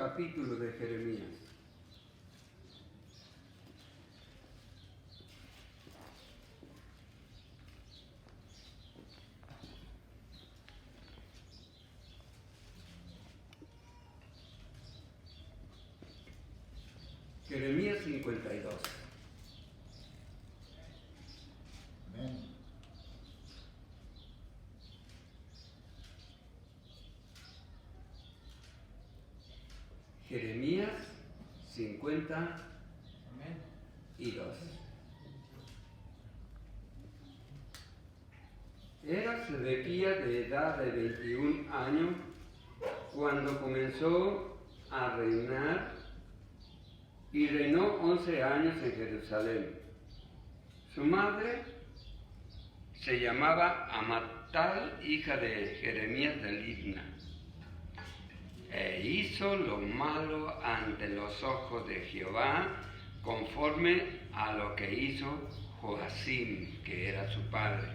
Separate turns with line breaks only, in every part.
capítulo de Jeremías. Jeremías 52.
Amén.
Jeremías 52.
Amén.
Era Sedequías de edad de 21 años cuando comenzó a reinar y reinó 11 años en Jerusalén. Su madre se llamaba Amatal, hija de Jeremías de Libna, e hizo lo malo ante los ojos de Jehová, conforme a lo que hizo Joacim, que era su padre.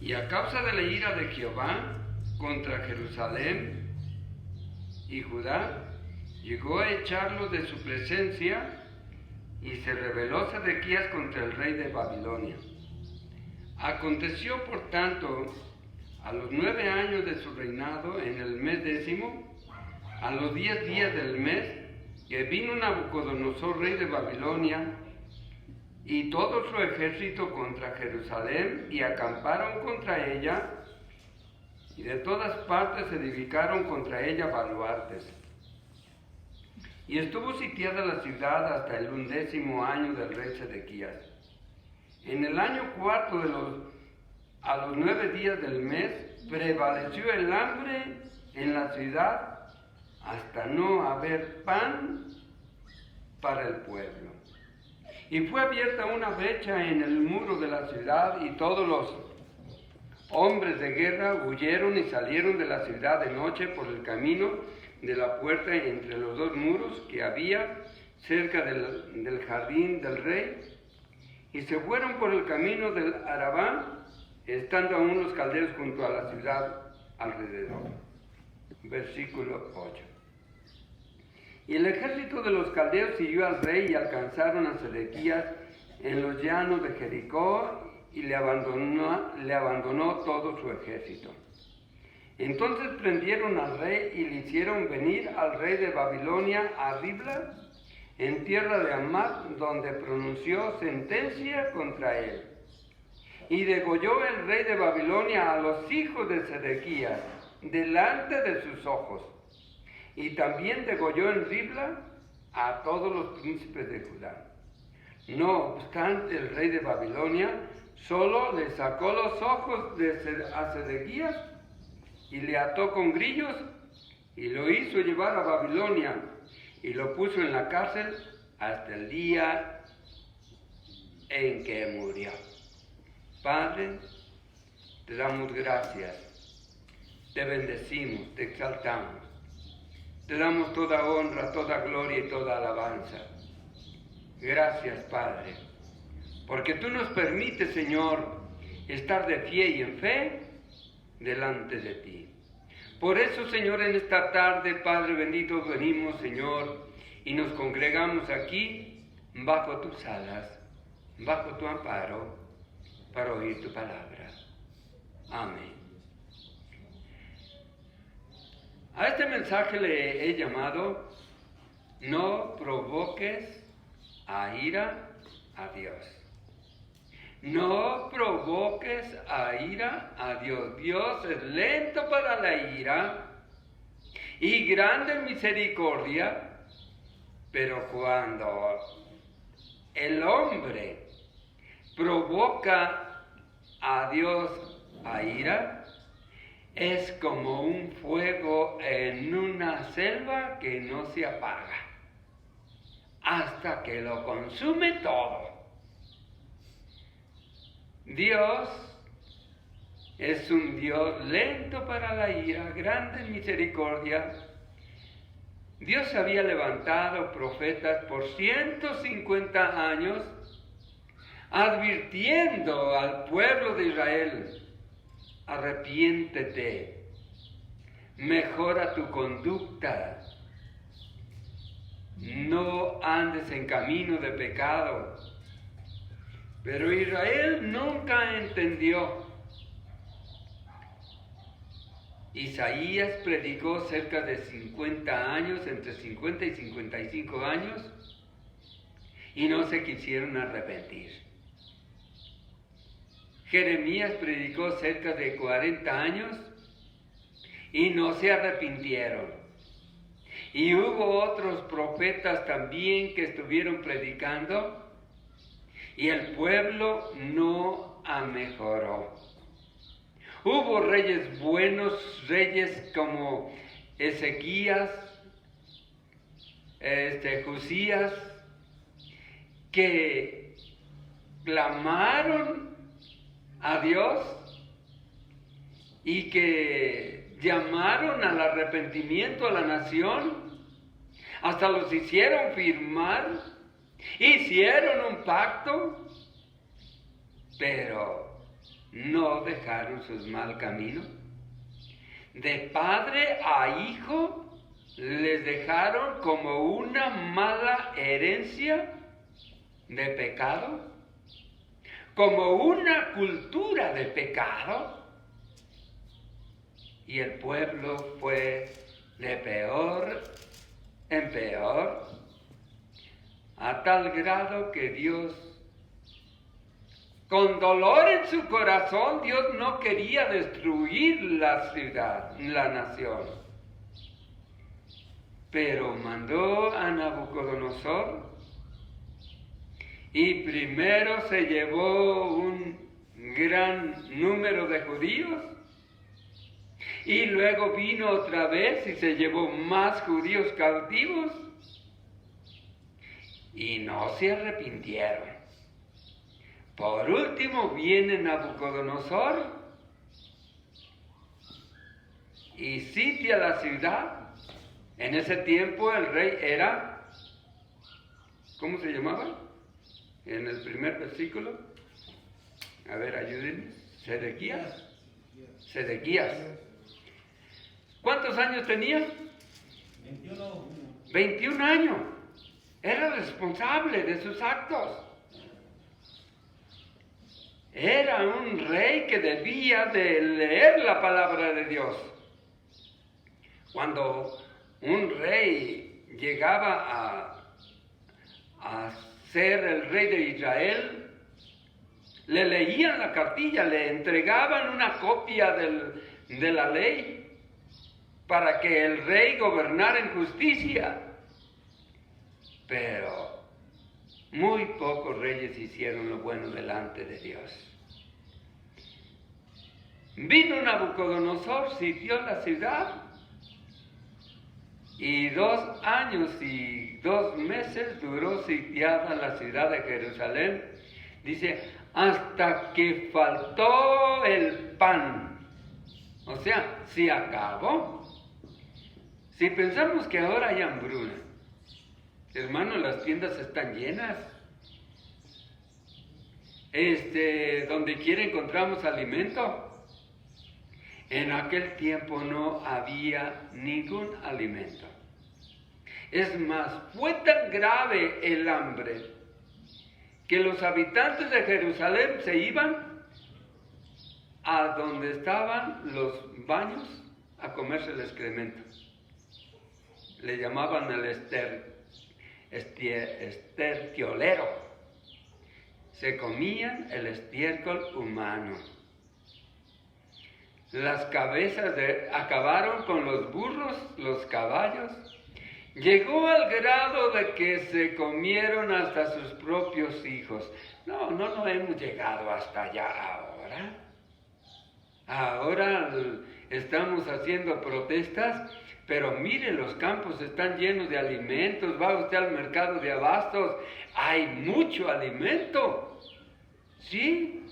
Y a causa de la ira de Jehová contra Jerusalén y Judá, llegó a echarlos de su presencia, y se rebeló Sedequías contra el rey de Babilonia. Aconteció, por tanto, a los 9 años de su reinado, en el mes 10, a los 10 días del mes, que vino Nabucodonosor, rey de Babilonia, y todo su ejército contra Jerusalén, y acamparon contra ella, y de todas partes edificaron contra ella baluartes. Y estuvo sitiada la ciudad hasta el 11º año del rey Sedequías. En el año 4, a los 9 días del mes, prevaleció el hambre en la ciudad hasta no haber pan para el pueblo. Y fue abierta una brecha en el muro de la ciudad, y todos los hombres de guerra huyeron y salieron de la ciudad de noche por el camino de la puerta entre los 2 muros que había cerca del jardín del rey, y se fueron por el camino del Arabá, estando aún los caldeos junto a la ciudad alrededor. Versículo 8. Y el ejército de los caldeos siguió al rey, y alcanzaron a Sedequías en los llanos de Jericó, y le abandonó todo su ejército. Entonces prendieron al rey y le hicieron venir al rey de Babilonia a Ribla, en tierra de Hamat, donde pronunció sentencia contra él. Y degolló el rey de Babilonia a los hijos de Sedequías delante de sus ojos. Y también degolló en Ribla a todos los príncipes de Judá. No obstante, el rey de Babilonia solo le sacó los ojos a Sedequías, y le ató con grillos, y lo hizo llevar a Babilonia, y lo puso en la cárcel hasta el día en que murió. Padre, te damos gracias, te bendecimos, te exaltamos, te damos toda honra, toda gloria y toda alabanza. Gracias, Padre, porque tú nos permites, Señor, estar de pie y en fe delante de ti. Por eso, Señor, en esta tarde, Padre bendito, venimos, Señor, y nos congregamos aquí bajo tus alas, bajo tu amparo, para oír tu palabra. Amén. A este mensaje le he llamado: no provoques a ira a Dios. No provoques a ira a Dios. Dios es lento para la ira y grande en misericordia, pero cuando el hombre provoca a Dios a ira, es como un fuego en una selva que no se apaga hasta que lo consume todo. Dios es un Dios lento para la ira, grande en misericordia. Dios había levantado profetas por 150 años, advirtiendo al pueblo de Israel: arrepiéntete, mejora tu conducta. No andes en camino de pecado. Pero Israel nunca entendió. Isaías predicó cerca de 50 años, entre 50 y 55 años, y no se quisieron arrepentir. Jeremías predicó cerca de 40 años y no se arrepintieron. Y hubo otros profetas también que estuvieron predicando y el pueblo no mejoró. Hubo reyes buenos, reyes como Ezequías, Josías, que clamaron a Dios y que llamaron al arrepentimiento a la nación, hasta los hicieron firmar, hicieron un pacto, pero no dejaron sus mal caminos. De padre a hijo les dejaron como una mala herencia de pecado, como una cultura de pecado, y el pueblo fue de peor en peor, a tal grado que Dios, con dolor en su corazón, Dios no quería destruir la ciudad, la nación, pero mandó a Nabucodonosor. Y primero se llevó un gran número de judíos, y luego vino otra vez y se llevó más judíos cautivos, y no se arrepintieron. Por último viene Nabucodonosor y sitia la ciudad. En ese tiempo el rey era, ¿cómo se llamaba? En el primer versículo, a ver, ayúdenme, Sedequías. ¿Cuántos años tenía? 21 años. Era responsable de sus actos. Era un rey que debía de leer la palabra de Dios. Cuando un rey llegaba a ser el rey de Israel, le leían la cartilla, le entregaban una copia de la ley para que el rey gobernara en justicia. Pero muy pocos reyes hicieron lo bueno delante de Dios. Vino Nabucodonosor, sitió la ciudad, y 2 años y 2 meses duró sitiada la ciudad de Jerusalén. Dice, hasta que faltó el pan. O sea, se acabó. Si pensamos que ahora hay hambruna, hermano, las tiendas están llenas. Donde quiera encontramos alimento. En aquel tiempo no había ningún alimento. Es más, fue tan grave el hambre que los habitantes de Jerusalén se iban a donde estaban los baños a comerse el excremento. Le llamaban el estertiolero. Se comían el estiércol humano. Las cabezas acabaron con los burros, los caballos. Llegó al grado de que se comieron hasta sus propios hijos. No hemos llegado hasta allá ahora. Ahora estamos haciendo protestas, pero mire, los campos están llenos de alimentos. Va usted al mercado de abastos, hay mucho alimento. Sí,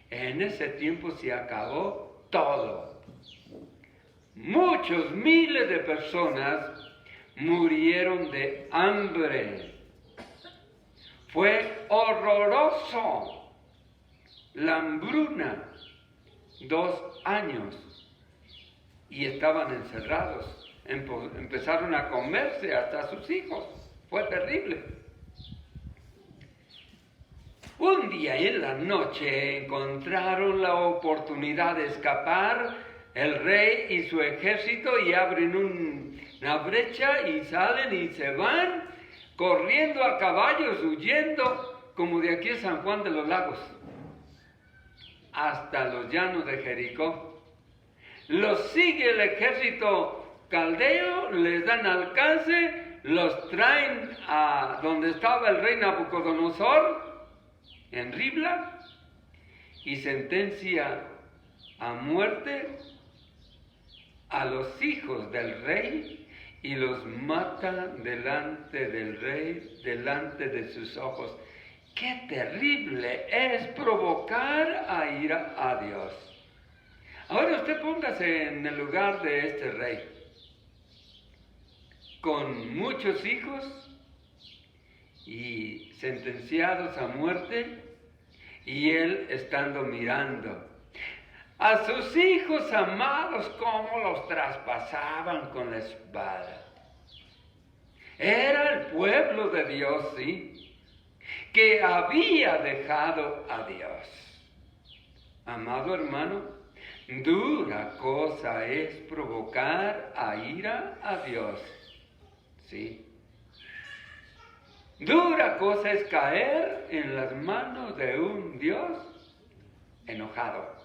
en ese tiempo se acabó todo. Muchos miles de personas murieron de hambre. Fue horroroso la hambruna. 2 años. y estaban encerrados. Empezaron a comerse hasta sus hijos. Fue terrible. Un día en la noche encontraron la oportunidad de escapar el rey y su ejército y abren una brecha y salen y se van corriendo a caballos, huyendo como de aquí a San Juan de los Lagos hasta los llanos de Jericó. Los sigue el ejército caldeo, les dan alcance, los traen a donde estaba el rey Nabucodonosor, en Ribla, y sentencia a muerte a los hijos del rey y los mata delante del rey, delante de sus ojos. ¡Qué terrible es provocar a ira a Dios! Ahora usted póngase en el lugar de este rey, con muchos hijos y sentenciados a muerte, y él estando mirando a sus hijos amados cómo los traspasaban con la espada. Era el pueblo de Dios, sí, que había dejado a Dios. Amado hermano, dura cosa es provocar a ira a Dios, sí. Dura cosa es caer en las manos de un Dios enojado.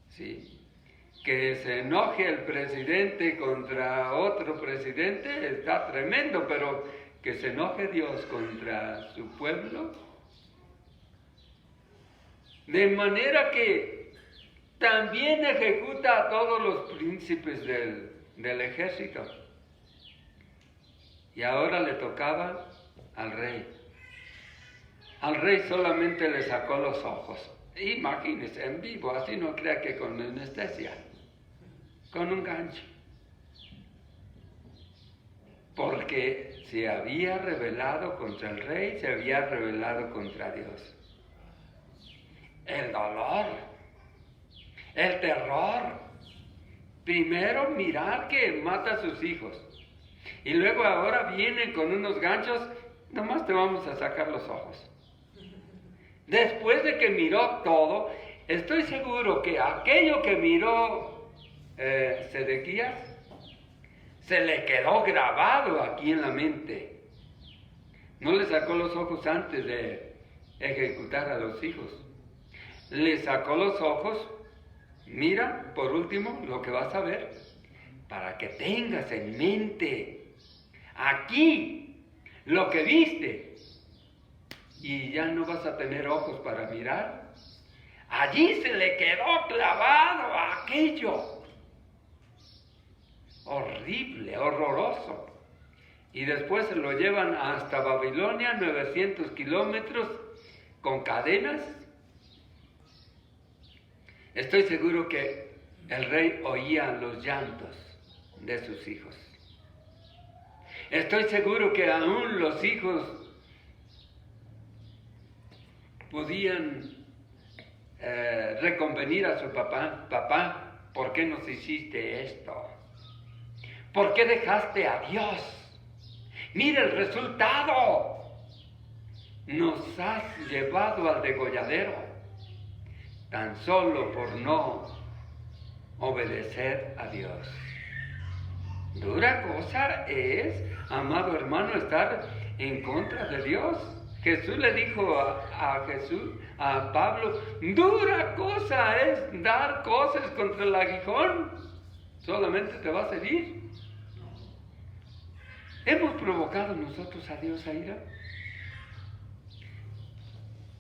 Sí. Que se enoje el presidente contra otro presidente está tremendo, pero que se enoje Dios contra su pueblo. De manera que también ejecuta a todos los príncipes del ejército. Y ahora le tocaba al rey. Al rey solamente le sacó los ojos. Imagínese, en vivo, así no crea que con anestesia, con un gancho. Porque se había rebelado contra el rey, se había rebelado contra Dios. El dolor, el terror. Primero mirar que mata a sus hijos. Y luego ahora vienen con unos ganchos, nomás te vamos a sacar los ojos. Después de que miró todo, estoy seguro que aquello que miró Sedequías se le quedó grabado aquí en la mente. No le sacó los ojos antes de ejecutar a los hijos. Le sacó los ojos, mira, por último, lo que vas a ver, para que tengas en mente aquí lo que viste, y ya no vas a tener ojos para mirar. Allí se le quedó clavado aquello. Horrible, horroroso. Y después se lo llevan hasta Babilonia, 900 kilómetros, con cadenas. Estoy seguro que el rey oía los llantos de sus hijos. Estoy seguro que aún los hijos podían reconvenir a su papá. Papá, ¿por qué nos hiciste esto? ¿Por qué dejaste a Dios? Mira el resultado. Nos has llevado al degolladero, tan solo por no obedecer a Dios. Dura cosa es, amado hermano, estar en contra de Dios. Jesús le dijo a Pablo, dura cosa es dar cosas contra el aguijón, solamente te va a herir. ¿Hemos provocado nosotros a Dios a ira?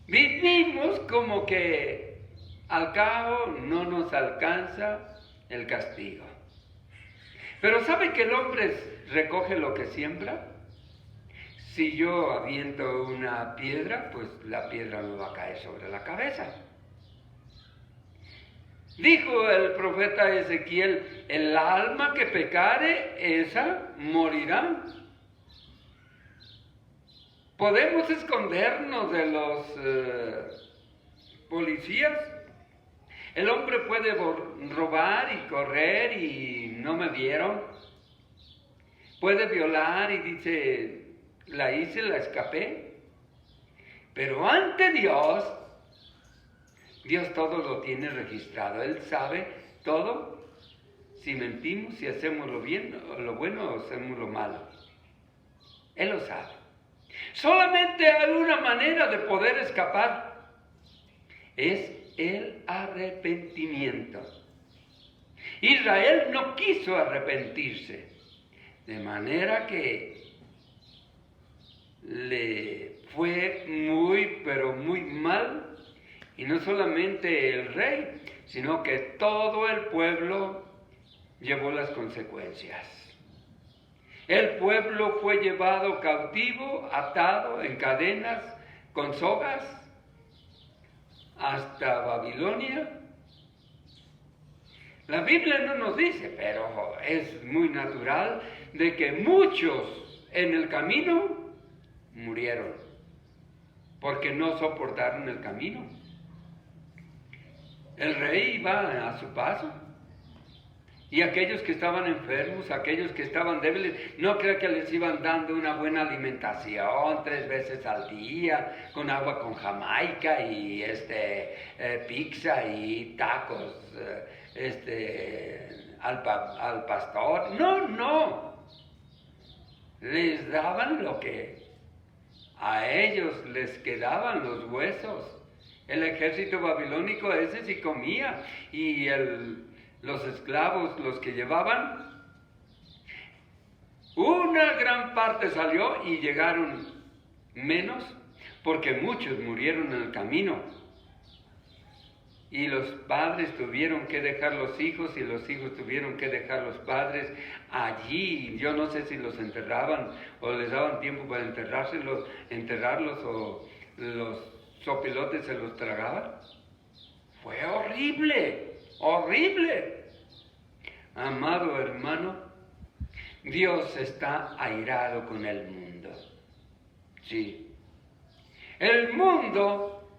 Vivimos como que al cabo no nos alcanza el castigo. Pero ¿sabe que el hombre recoge lo que siembra? Si yo aviento una piedra, pues la piedra me va a caer sobre la cabeza. Dijo el profeta Ezequiel, el alma que pecare, esa morirá. Podemos escondernos de los policías. El hombre puede robar y correr y no me vieron. Puede violar y dice, la hice, la escapé. Pero ante Dios, Dios todo lo tiene registrado. Él sabe todo. Si mentimos, si hacemos lo bien, o lo bueno, o hacemos lo malo. Él lo sabe. Solamente hay una manera de poder escapar. Es el arrepentimiento. Israel no quiso arrepentirse. De manera que le fue muy, pero muy mal. Y no solamente el rey, sino que todo el pueblo llevó las consecuencias. El pueblo fue llevado cautivo, atado en cadenas, con sogas, hasta Babilonia. La Biblia no nos dice, pero es muy natural, de que muchos en el camino murieron, porque no soportaron el camino. El rey iba a su paso. Y aquellos que estaban enfermos, aquellos que estaban débiles, no creo que les iban dando una buena alimentación 3 veces al día, con agua con jamaica y pizza y tacos al pastor. No. Les daban lo que a ellos les quedaban, los huesos. El ejército babilónico ese sí comía, y los esclavos, los que llevaban, una gran parte salió y llegaron menos, porque muchos murieron en el camino. Y los padres tuvieron que dejar los hijos, y los hijos tuvieron que dejar los padres allí. Yo no sé si los enterraban o les daban tiempo para enterrarlos, o los sopilotes se los tragaban. Fue horrible. Horrible. Amado hermano, Dios está airado con el mundo. Sí. El mundo,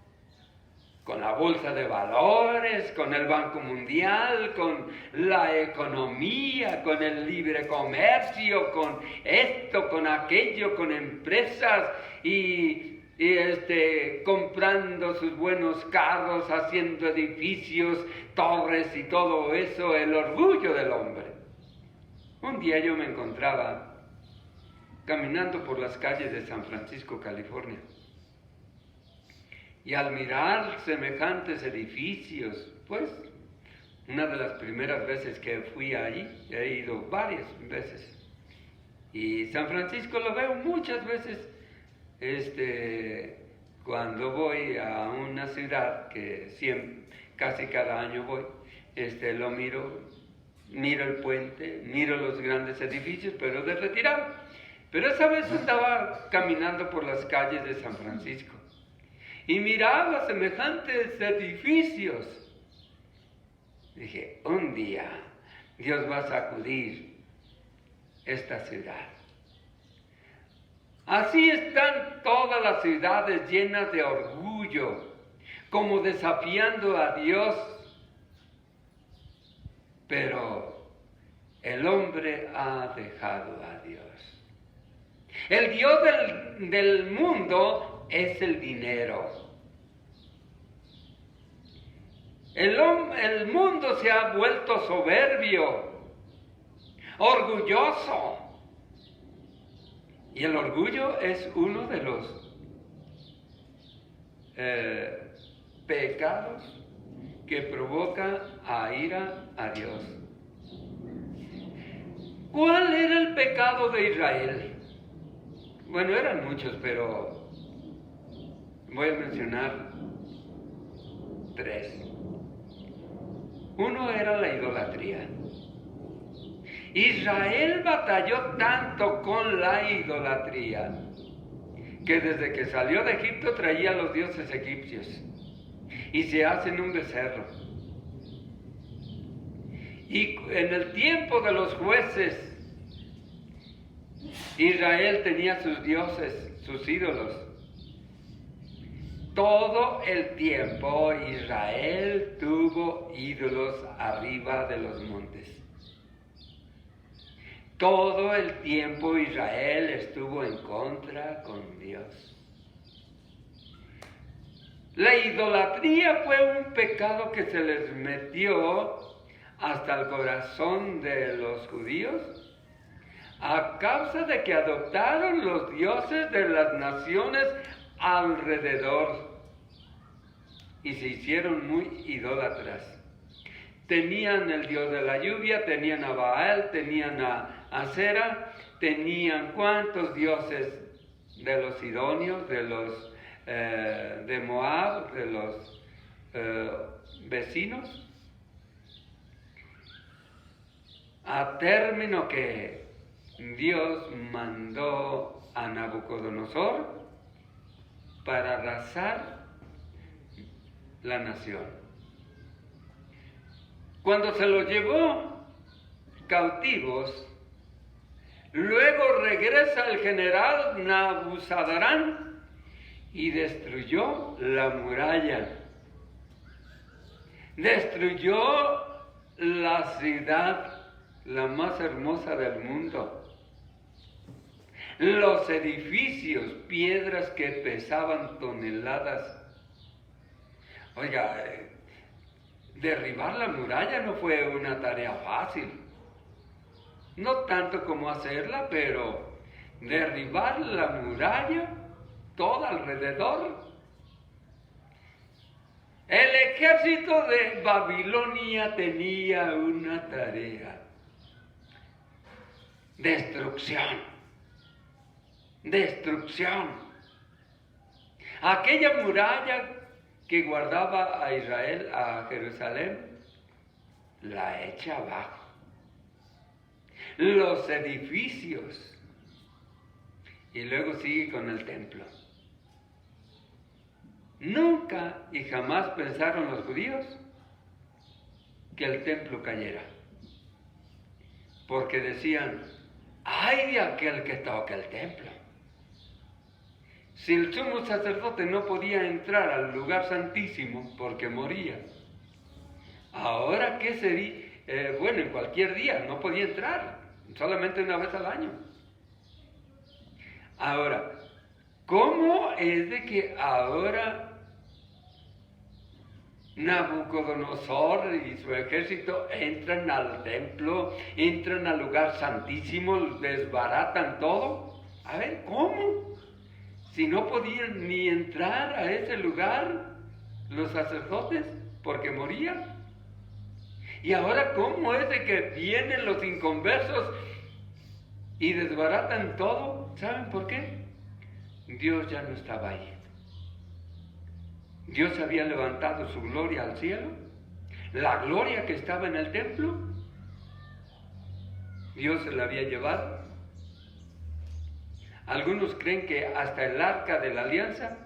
con la bolsa de valores, con el Banco Mundial, con la economía, con el libre comercio, con esto, con aquello, con empresas y comprando sus buenos carros, haciendo edificios, torres y todo eso, el orgullo del hombre. Un día yo me encontraba caminando por las calles de San Francisco, California, y al mirar semejantes edificios, pues, una de las primeras veces que fui allí, he ido varias veces, y San Francisco lo veo muchas veces. Cuando voy a una ciudad, que casi cada año voy, lo miro el puente, miro los grandes edificios, pero de retirado. Pero esa vez estaba caminando por las calles de San Francisco y miraba semejantes edificios. Dije, un día Dios va a sacudir esta ciudad. Así están todas las ciudades llenas de orgullo, como desafiando a Dios. Pero el hombre ha dejado a Dios. El Dios del mundo es el dinero. El mundo se ha vuelto soberbio, orgulloso. Y el orgullo es uno de los pecados que provoca a ira a Dios. ¿Cuál era el pecado de Israel? Bueno, eran muchos, pero voy a mencionar 3. Uno era la idolatría. Israel batalló tanto con la idolatría que desde que salió de Egipto traía a los dioses egipcios y se hacen un becerro. Y en el tiempo de los jueces, Israel tenía sus dioses, sus ídolos. Todo el tiempo Israel tuvo ídolos arriba de los montes. Todo el tiempo Israel estuvo en contra con Dios. La idolatría fue un pecado que se les metió hasta el corazón de los judíos a causa de que adoptaron los dioses de las naciones alrededor y se hicieron muy idólatras. Tenían el dios de la lluvia, tenían a Baal, tenían a Acera, tenían cuantos dioses de los sidonios, de los de Moab, de los vecinos, a término que Dios mandó a Nabucodonosor para arrasar la nación. Cuando se los llevó cautivos, luego regresa el general Nabuzaradán y destruyó la muralla. Destruyó la ciudad, la más hermosa del mundo. Los edificios, piedras que pesaban toneladas. Oiga, derribar la muralla no fue una tarea fácil. No tanto como hacerla, pero derribar la muralla, todo alrededor. El ejército de Babilonia tenía una tarea: destrucción. Destrucción. Aquella muralla que guardaba a Israel, a Jerusalén, la echa abajo. Los edificios. Y luego sigue con el templo. Nunca y jamás pensaron los judíos que el templo cayera. Porque decían: ¡ay de aquel que toque el templo! Si el sumo sacerdote no podía entrar al lugar santísimo porque moría, ahora ¿qué sería? Bueno, en cualquier día no podía entrar, solamente una vez al año. Ahora, ¿cómo es de que ahora Nabucodonosor y su ejército entran al templo, entran al lugar santísimo, desbaratan todo? A ver, ¿cómo? Si no podían ni entrar a ese lugar los sacerdotes porque morían. Y ahora, ¿cómo es de que vienen los inconversos y desbaratan todo? ¿Saben por qué? Dios ya no estaba ahí. Dios había levantado su gloria al cielo. La gloria que estaba en el templo, Dios se la había llevado. Algunos creen que hasta el arca de la alianza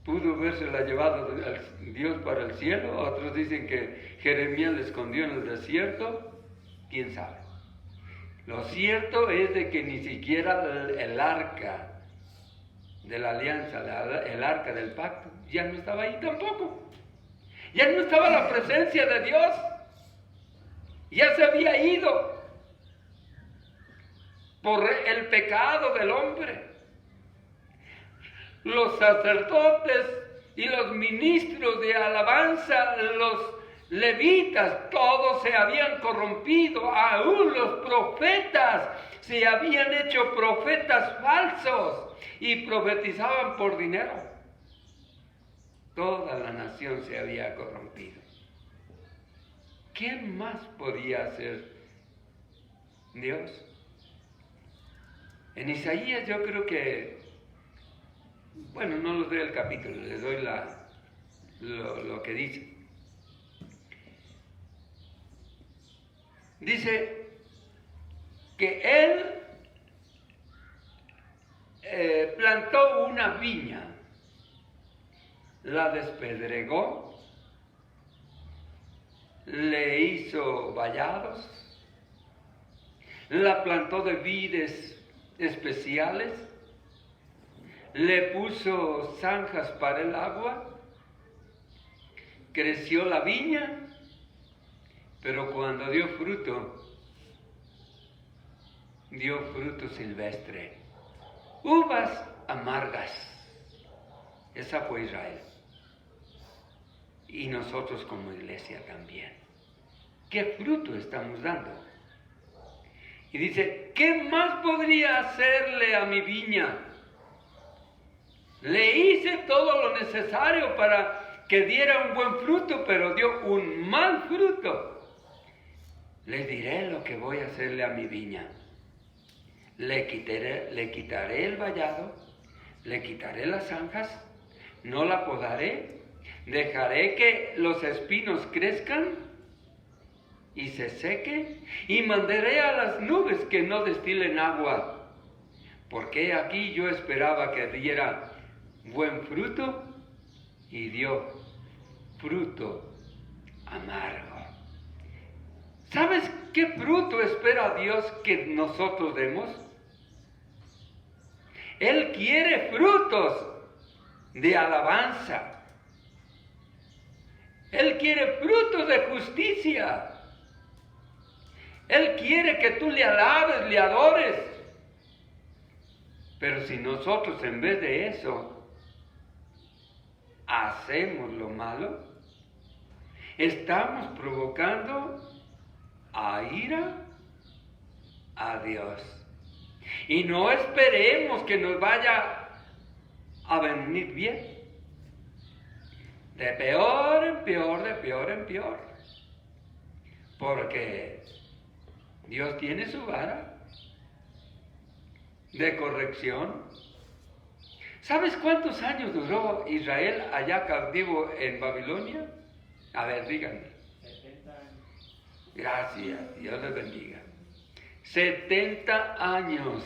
pudo habérsela llevado Dios para el cielo. Otros dicen que Jeremías la escondió en el desierto. ¿Quién sabe? Lo cierto es de que ni siquiera el arca de la alianza, el arca del pacto, ya no estaba ahí tampoco. Ya no estaba la presencia de Dios. Ya se había ido por el pecado del hombre. Los sacerdotes y los ministros de alabanza, los levitas, todos se habían corrompido. Aún los profetas se habían hecho profetas falsos y profetizaban por dinero. Toda la nación se había corrompido. ¿Qué más podía hacer Dios? En Isaías yo creo que, bueno, no les doy el capítulo, les doy lo que dice. Dice que él plantó una viña, la despedregó, le hizo vallados, la plantó de vides especiales, le puso zanjas para el agua, creció la viña, pero cuando dio fruto silvestre, uvas amargas. Esa fue Israel. Y nosotros como iglesia también. ¿Qué fruto estamos dando? Y dice, ¿qué más podría hacerle a mi viña? Le hice todo lo necesario para que diera un buen fruto, pero dio un mal fruto. Le diré lo que voy a hacerle a mi viña. Le quitaré el vallado, le quitaré las zanjas, no la podaré, dejaré que los espinos crezcan y se seque, y mandaré a las nubes que no destilen agua. Porque aquí yo esperaba que diera buen fruto, y dio fruto amargo. ¿Sabes qué fruto espera Dios que nosotros demos? Él quiere frutos de alabanza. Él quiere frutos de justicia. Él quiere que tú le alabes, le adores. Pero si nosotros en vez de eso hacemos lo malo, estamos provocando a ira a Dios. Y no esperemos que nos vaya a venir bien. De peor en peor, de peor en peor. Porque Dios tiene su vara de corrección. ¿Sabes cuántos años duró Israel allá cautivo en Babilonia? A ver, díganme.
70 años.
Gracias, Dios les bendiga. 70 años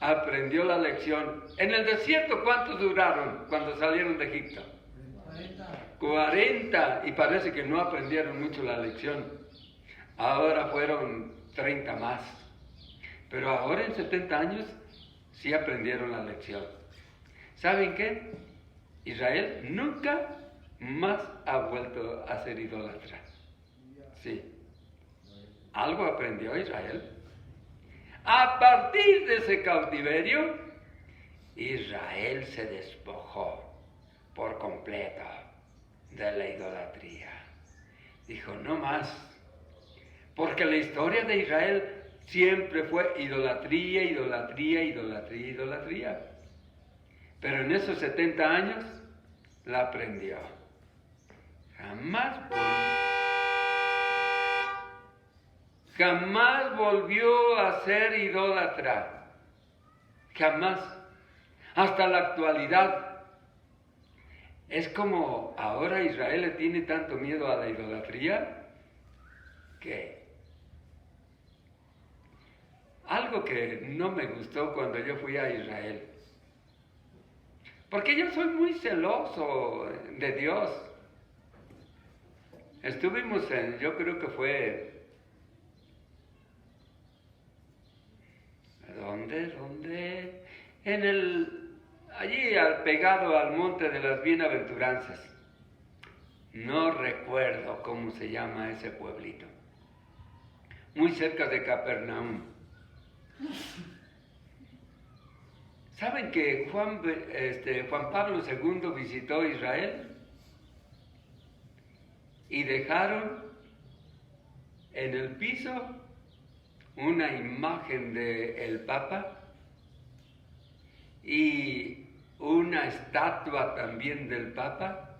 aprendió la lección. En el desierto, ¿cuántos duraron cuando salieron de Egipto? 40, y parece que no aprendieron mucho la lección. Ahora fueron 30 más. Pero ahora en 70 años sí aprendieron la lección. ¿Saben qué? Israel nunca más ha vuelto a ser idólatra. Sí. Algo aprendió Israel. A partir de ese cautiverio, Israel se despojó por completo de la idolatría. Dijo, no más. Porque la historia de Israel siempre fue idolatría, idolatría, idolatría, idolatría. Pero en esos 70 años la aprendió. Jamás volvió a ser idólatra. Jamás. Hasta la actualidad. Es como ahora Israel le tiene tanto miedo a la idolatría que algo que no me gustó cuando yo fui a Israel. Porque yo soy muy celoso de Dios. Estuvimos yo creo que fue... ¿Dónde? Allí pegado al monte de las bienaventuranzas. No recuerdo cómo se llama ese pueblito. Muy cerca de Capernaum. ¿Saben que Juan Pablo II visitó Israel? Y dejaron en el piso una imagen del Papa y una estatua también del Papa.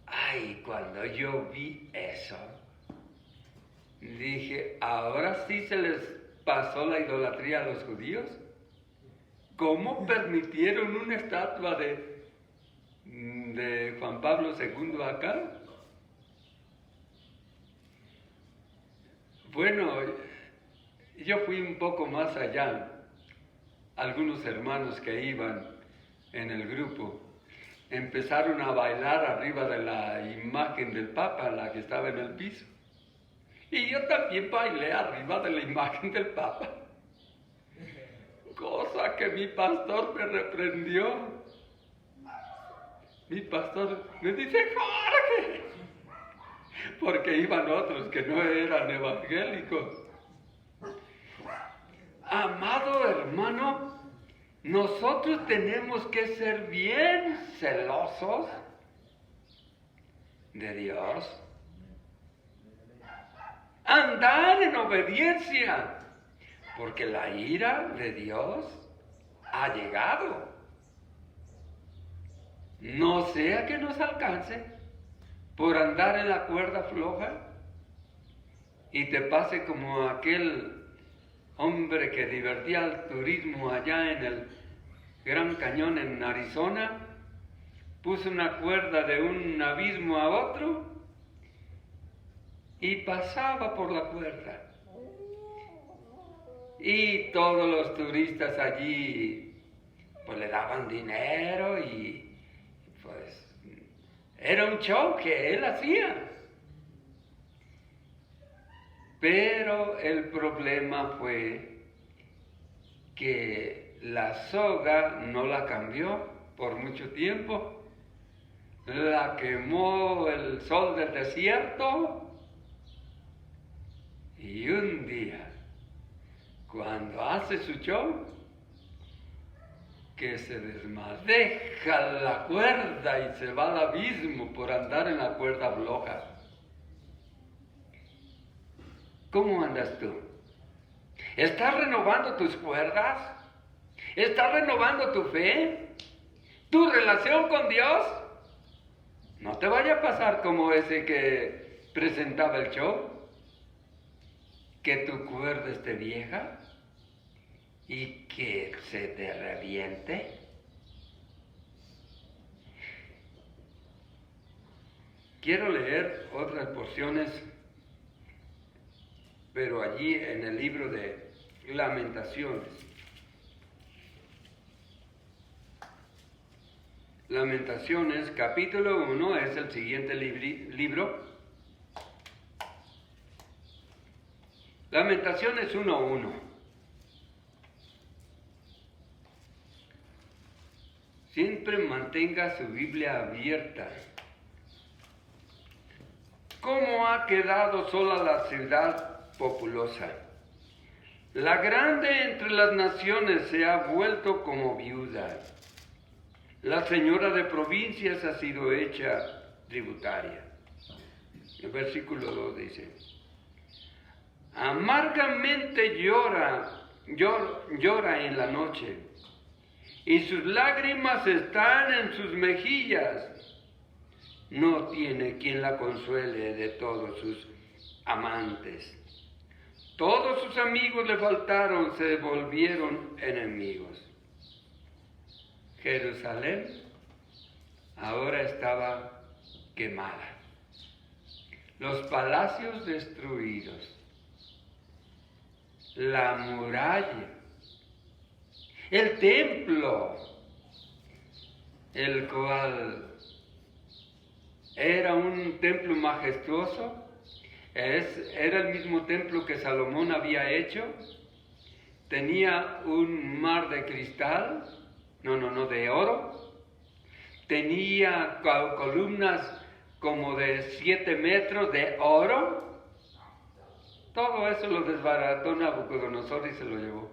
Ay, cuando yo vi eso, dije, ¿ahora sí se les pasó la idolatría a los judíos? ¿Cómo permitieron una estatua de Juan Pablo II acá? Bueno, yo fui un poco más allá. Algunos hermanos que iban en el grupo empezaron a bailar arriba de la imagen del Papa, la que estaba en el piso. Y yo también bailé arriba de la imagen del Papa. Cosa hasta que mi pastor me reprendió. Mi pastor me dice, Jorge, porque iban otros que no eran evangélicos. Amado hermano, nosotros tenemos que ser bien celosos de Dios. Andar en obediencia, porque la ira de Dios ha llegado. No sea que nos alcance por andar en la cuerda floja y te pase como aquel hombre que divertía el turismo allá en el Gran Cañón en Arizona, puso una cuerda de un abismo a otro y pasaba por la cuerda. Y todos los turistas allí pues le daban dinero y pues era un show que él hacía. Pero el problema fue que la soga no la cambió por mucho tiempo. La quemó el sol del desierto. Y un día, cuando hace su show, que se desmadeja la cuerda y se va al abismo por andar en la cuerda floja. ¿Cómo andas tú? ¿Estás renovando tus cuerdas? ¿Estás renovando tu fe? ¿Tu relación con Dios? No te vaya a pasar como ese que presentaba el show. Que tu cuerda esté vieja y que se te reviente. Quiero leer otras porciones, pero allí en el libro de Lamentaciones. Lamentaciones, capítulo 1, es el siguiente libro. Lamentaciones 1:1. Siempre mantenga su Biblia abierta. ¿Cómo ha quedado sola la ciudad populosa? La grande entre las naciones se ha vuelto como viuda. La señora de provincias ha sido hecha tributaria. El versículo 2 dice: amargamente llora en la noche, y sus lágrimas están en sus mejillas. No tiene quien la consuele de todos sus amantes. Todos sus amigos le faltaron, se volvieron enemigos. Jerusalén ahora estaba quemada, los palacios destruidos, la muralla, el templo, el cual era un templo majestuoso, era el mismo templo que Salomón había hecho, tenía un mar de cristal, de oro, tenía columnas como de 7 metros de oro. Todo eso lo desbarató Nabucodonosor y se lo llevó.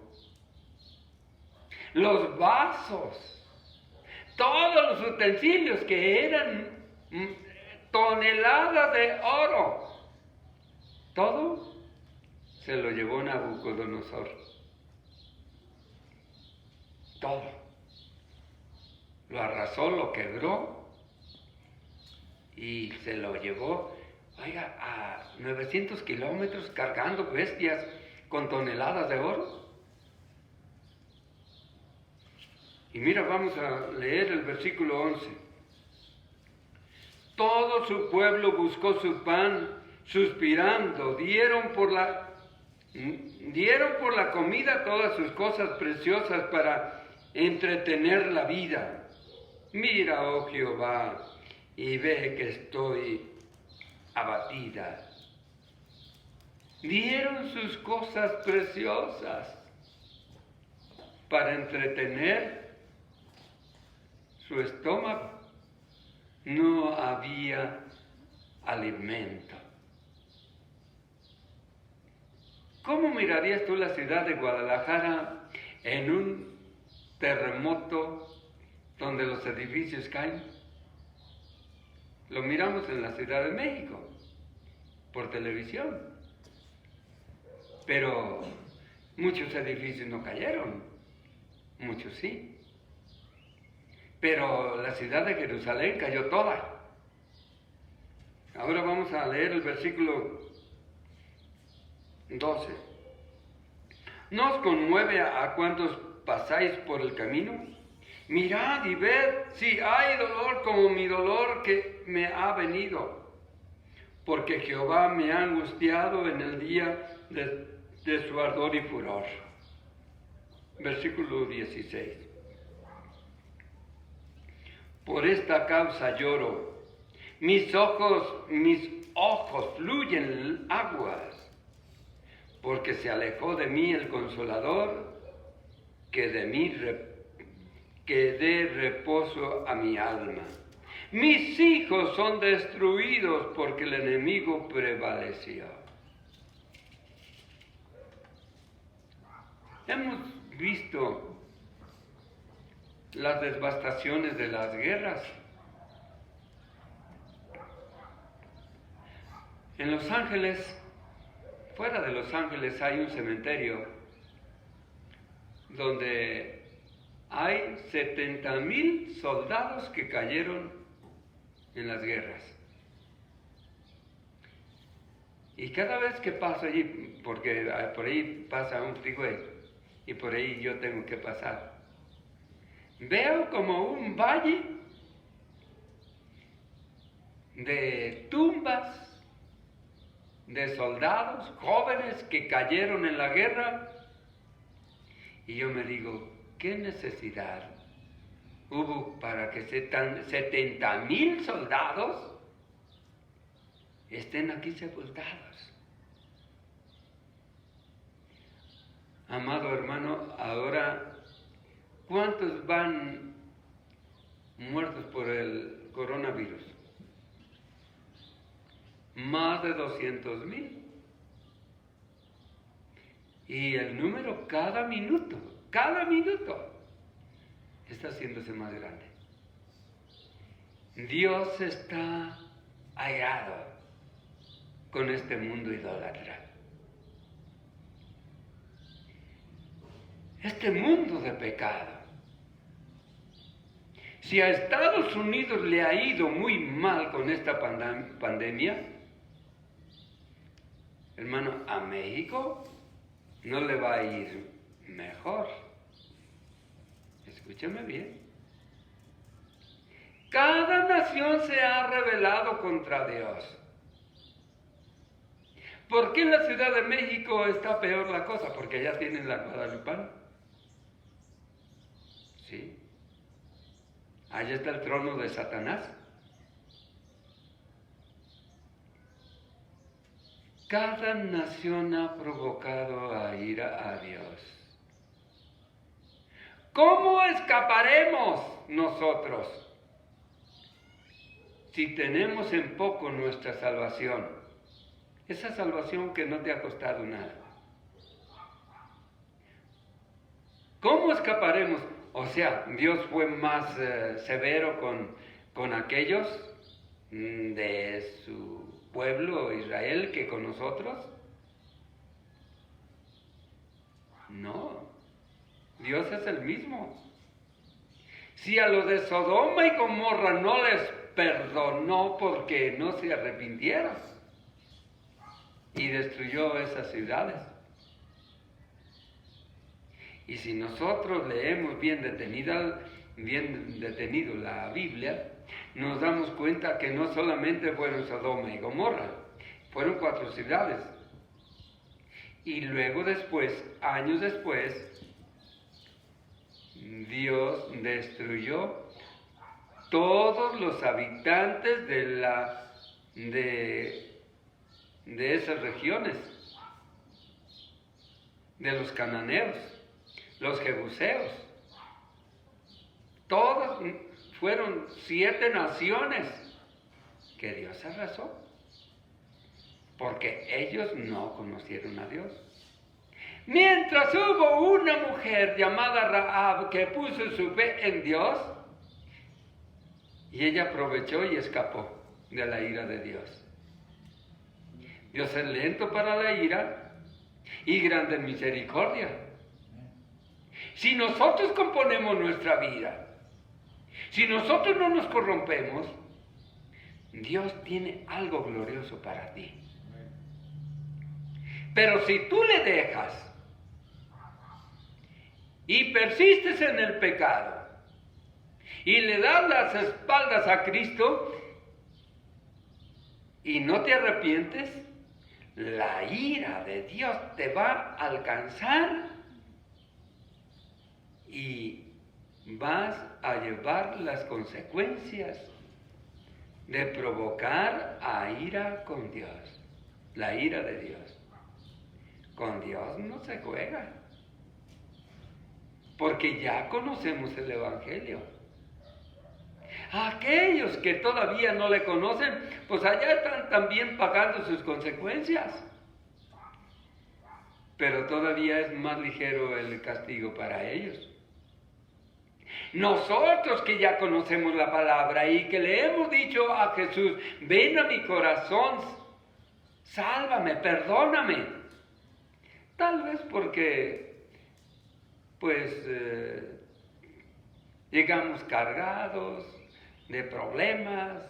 Los vasos, todos los utensilios que eran toneladas de oro, todo se lo llevó Nabucodonosor. Todo. Lo arrasó, lo quebró y se lo llevó, a 900 kilómetros cargando bestias con toneladas de oro. Y mira, vamos a leer el versículo 11. Todo su pueblo buscó su pan, suspirando, dieron por la comida todas sus cosas preciosas para entretener la vida. Mira, oh Jehová, y ve que estoy abatida. Dieron sus cosas preciosas. para entretener su estómago. No había alimento. ¿Cómo mirarías tú la ciudad de Guadalajara en un terremoto donde los edificios caen? Lo miramos en la Ciudad de México, por televisión. Pero muchos edificios no cayeron, muchos sí. Pero la ciudad de Jerusalén cayó toda. Ahora vamos a leer el versículo 12. ¿No os conmueve a cuantos pasáis por el camino? Mirad y ved si hay dolor como mi dolor que me ha venido, porque Jehová me ha angustiado en el día de su ardor y furor. Versículo 16. Por esta causa lloro, mis ojos fluyen aguas, porque se alejó de mí el Consolador, que dé reposo a mi alma. Mis hijos son destruidos porque el enemigo prevaleció. Hemos visto las devastaciones de las guerras. En Los Ángeles, fuera de Los Ángeles, hay un cementerio donde hay 70,000 soldados que cayeron en las guerras. Y cada vez que paso allí, porque por ahí pasa un freeway y por ahí yo tengo que pasar, veo como un valle de tumbas de soldados jóvenes que cayeron en la guerra, y yo me digo, ¿qué necesidad hubo para que 70,000 soldados estén aquí sepultados? Amado hermano, ahora, ¿cuántos van muertos por el coronavirus? Más de 200,000. Y el número cada minuto está haciéndose más grande. Dios está airado con este mundo idólatra. Este mundo de pecado. Si a Estados Unidos le ha ido muy mal con esta pandemia, hermano, a México no le va a ir mejor. Escúcheme bien. Cada nación se ha rebelado contra Dios. ¿Por qué en la Ciudad de México está peor la cosa? Porque allá tienen la Guadalupana. ¿Sí? Allá está el trono de Satanás. Cada nación ha provocado a ira a Dios. ¿Cómo escaparemos nosotros si tenemos en poco nuestra salvación? Esa salvación que no te ha costado nada. ¿Cómo escaparemos? O sea, Dios fue más severo con aquellos de su pueblo Israel que con nosotros. No, Dios es el mismo. Si a los de Sodoma y Gomorra no les perdonó porque no se arrepintieron y destruyó esas ciudades, y si nosotros leemos bien detenido la Biblia, nos damos cuenta que no solamente fueron Sodoma y Gomorra, fueron 4 ciudades. Y luego después, años después, Dios destruyó todos los habitantes de esas regiones, de los cananeos. los jebuseos. Todas fueron 7 naciones que Dios arrasó, porque ellos no conocieron a Dios. Mientras hubo una mujer llamada Rahab que puso su fe en Dios, y ella aprovechó y escapó de la ira de Dios. Dios es lento para la ira y grande en misericordia. Si nosotros componemos nuestra vida, si nosotros no nos corrompemos, Dios tiene algo glorioso para ti. Pero si tú le dejas y persistes en el pecado y le das las espaldas a Cristo y no te arrepientes, la ira de Dios te va a alcanzar y vas a llevar las consecuencias de provocar a ira con Dios, la ira de Dios. Con Dios no se juega, porque ya conocemos el Evangelio. Aquellos que todavía no le conocen, pues allá están también pagando sus consecuencias. Pero todavía es más ligero el castigo para ellos. Nosotros que ya conocemos la palabra y que le hemos dicho a Jesús, ven a mi corazón, sálvame, perdóname. Tal vez porque, pues, llegamos cargados de problemas,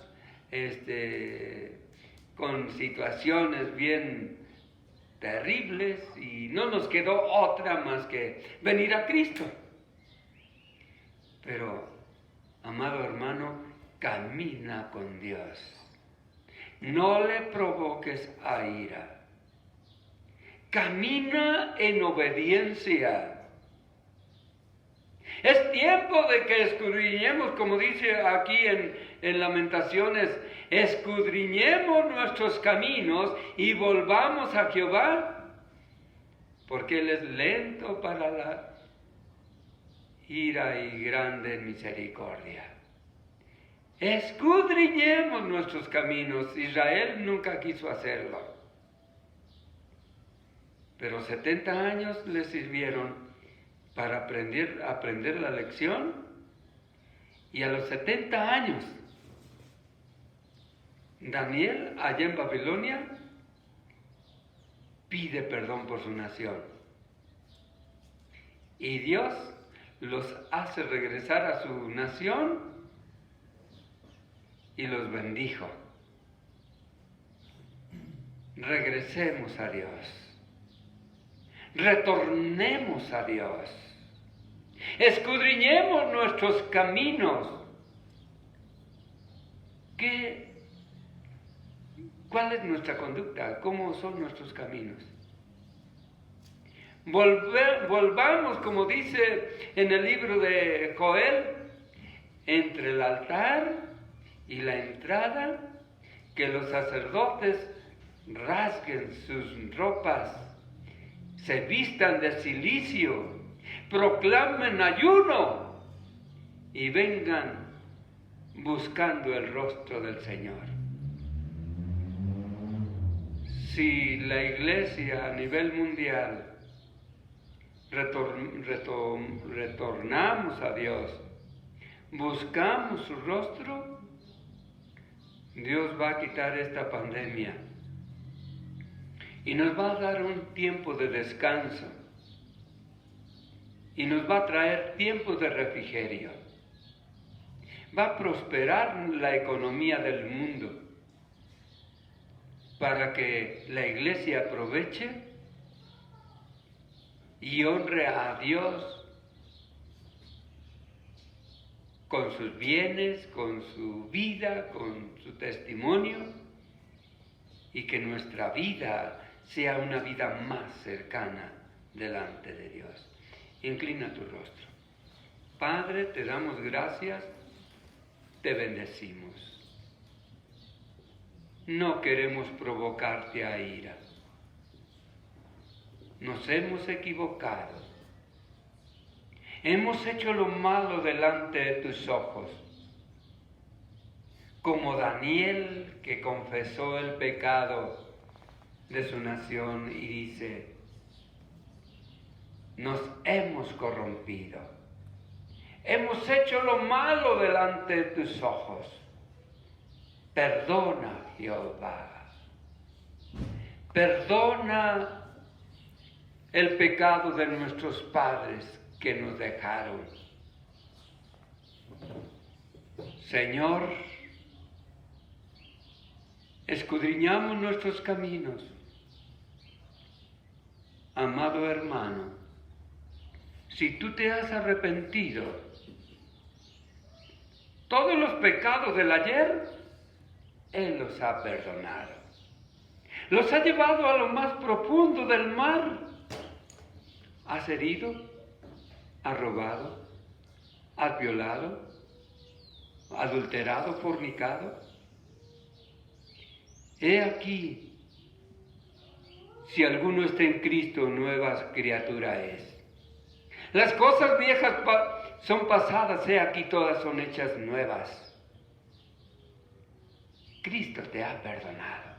con situaciones bien terribles y no nos quedó otra más que venir a Cristo. Pero, amado hermano, camina con Dios. No le provoques a ira. Camina en obediencia. Es tiempo de que escudriñemos, como dice aquí en Lamentaciones, escudriñemos nuestros caminos y volvamos a Jehová, porque Él es lento para la ira y grande en misericordia. Escudriñemos nuestros caminos. Israel nunca quiso hacerlo, pero 70 años le sirvieron para aprender la lección, y a los 70 años, Daniel, allá en Babilonia, pide perdón por su nación. Y Dios los hace regresar a su nación y los bendijo. Regresemos a Dios. Retornemos a Dios. Escudriñemos nuestros caminos. ¿Cuál es nuestra conducta? ¿Cómo son nuestros caminos? Volvamos, como dice en el libro de Joel, entre el altar y la entrada, que los sacerdotes rasguen sus ropas, se vistan de cilicio, proclamen ayuno y vengan buscando el rostro del Señor. Si la iglesia a nivel mundial retornamos a Dios, buscamos su rostro, Dios va a quitar esta pandemia y nos va a dar un tiempo de descanso y nos va a traer tiempos de refrigerio. Va a prosperar la economía del mundo para que la iglesia aproveche y honre a Dios con sus bienes, con su vida, con su testimonio, y que nuestra vida sea una vida más cercana delante de Dios. Inclina tu rostro. Padre, te damos gracias, te bendecimos. No queremos provocarte a ira. Nos hemos equivocado. hemos hecho lo malo delante de tus ojos, como Daniel que confesó el pecado de su nación y dice, nos hemos corrompido, hemos hecho lo malo delante de tus ojos. Perdona, Jehová, perdona el pecado de nuestros padres que nos dejaron. Señor, escudriñamos nuestros caminos. Amado hermano, si tú te has arrepentido, todos los pecados del ayer, Él los ha perdonado. Los ha llevado a lo más profundo del mar. ¿Has herido? ¿Has robado? ¿Has violado? ¿Adulterado? ¿Fornicado? He aquí, si alguno está en Cristo, nueva criatura es. Las cosas viejas son pasadas, he aquí todas son hechas nuevas. Cristo te ha perdonado.